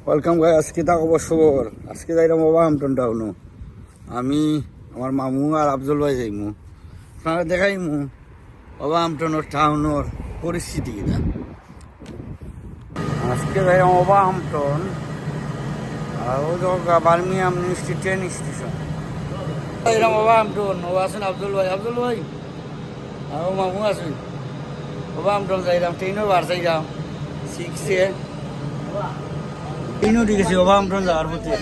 Welcome গাই। আজকে তা খবর আজকে যাইলাম ওভারহ্যাম্পটন টাউনও। আমি আমার মামু আর আফজল ভাই যাইমু, আপনারা দেখাইমু ওভারহ্যাম্পটনের টাউনের পরিস্থিতি কিনা। আজকে যাইলাম ওভারহ্যাম্পটন, আর ওই তো বার্মিংহাম ট্রেন স্টেশন। যাইলাম ওভারহ্যাম্পটন। ও আছেন আফজল ভাই আর ও মামু আছেন। ওভারহ্যাম্পটন যাইলাম, ট্রেনও বার যাইলাম 6-এ। ট্রেনও দেখেছি ওভারহ্যাম্পটন যাওয়ার পথে।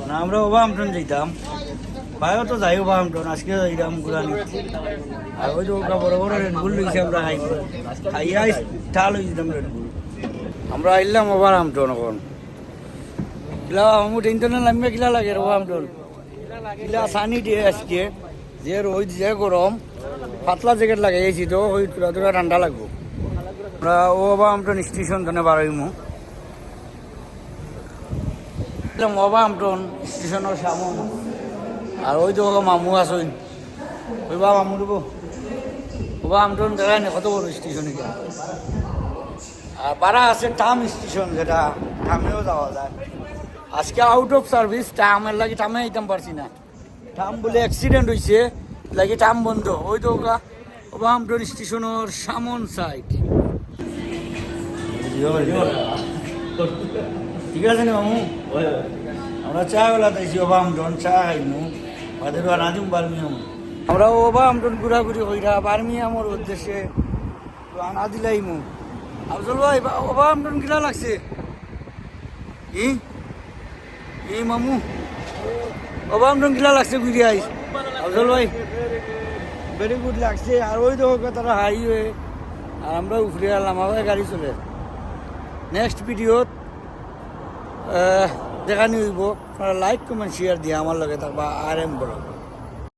না, আমরা ওভারহ্যাম্পটন যাইতাম, ভাইও তো যাই ওভারহ্যাম্পটন। আজকে যাইলাম ঘুরানি। আর ওই তো বড় বড় রেডবুল লইছি আমরা খাইয়া ঠাল হয়ে যেতাম রেডবুল। আমরা আইলাম ওভারহ্যাম্পটন। এখন কিলা আমার ইন্টারনেট নামবে কিলা লাগে ওভারহ্যাম্পটন, কিলা সানি দিয়ে আজকে যে রোদ যে গরম, পাতলা জ্যাকেট লাগাইছি তো ওই তোরা ঠান্ডা লাগবো। আমরা ওভারহ্যাম্পটন স্টেশন ধরে বাড়াইমু। ওভারহ্যাম্পটন স্টেশনের সামন, আর ওই তো মামু আসইন। ওই বা মামু দেবো ওভারহ্যাম্পটন দেখায় না কত বড় স্টেশন এটা। আর পাড়া আছে টাম স্টেশন, যেটা টামেও যাওয়া যায়। আজকে আউট অফ সার্ভিস, টামের লাগি টামে আইতাম পারছি না। টাম বলে অ্যাক্সিডেন্ট হয়েছে লাগি টাম বন্ধ। ওই তো ওভারহ্যাম্পটন স্টেশনের সামন সাইড। ঠিক আছে না মামু? আমরা চা বেলা দিয়েছি ওভারহ্যাম্পটন, চা খাইমু বাদের নাদিম বার্মিংহাম। আমরা ওভারহ্যাম্পটন ঘোরাঘুরি হইরা বার্মিংহামের উদ্দেশ্যে আনা দিলাইমু। আফজল ভাই, ওভারহ্যাম্পটন কিলা লাগছে? এই মামু ওভারহ্যাম্পটন কিলা লাগছে ঘুরে আইস? আফজল ভাই ভেরি গুড লাগছে। আর ওই তো তারা হাইওয়ে, আর আমরা উফরে আলাম, আবার গাড়ি চলে। নেক্সট ভিডিওত দেখানি হইব। আপনারা লাইক কমেন্ট শেয়ার দিয়ে আমার লগে থাকবা। R M blog.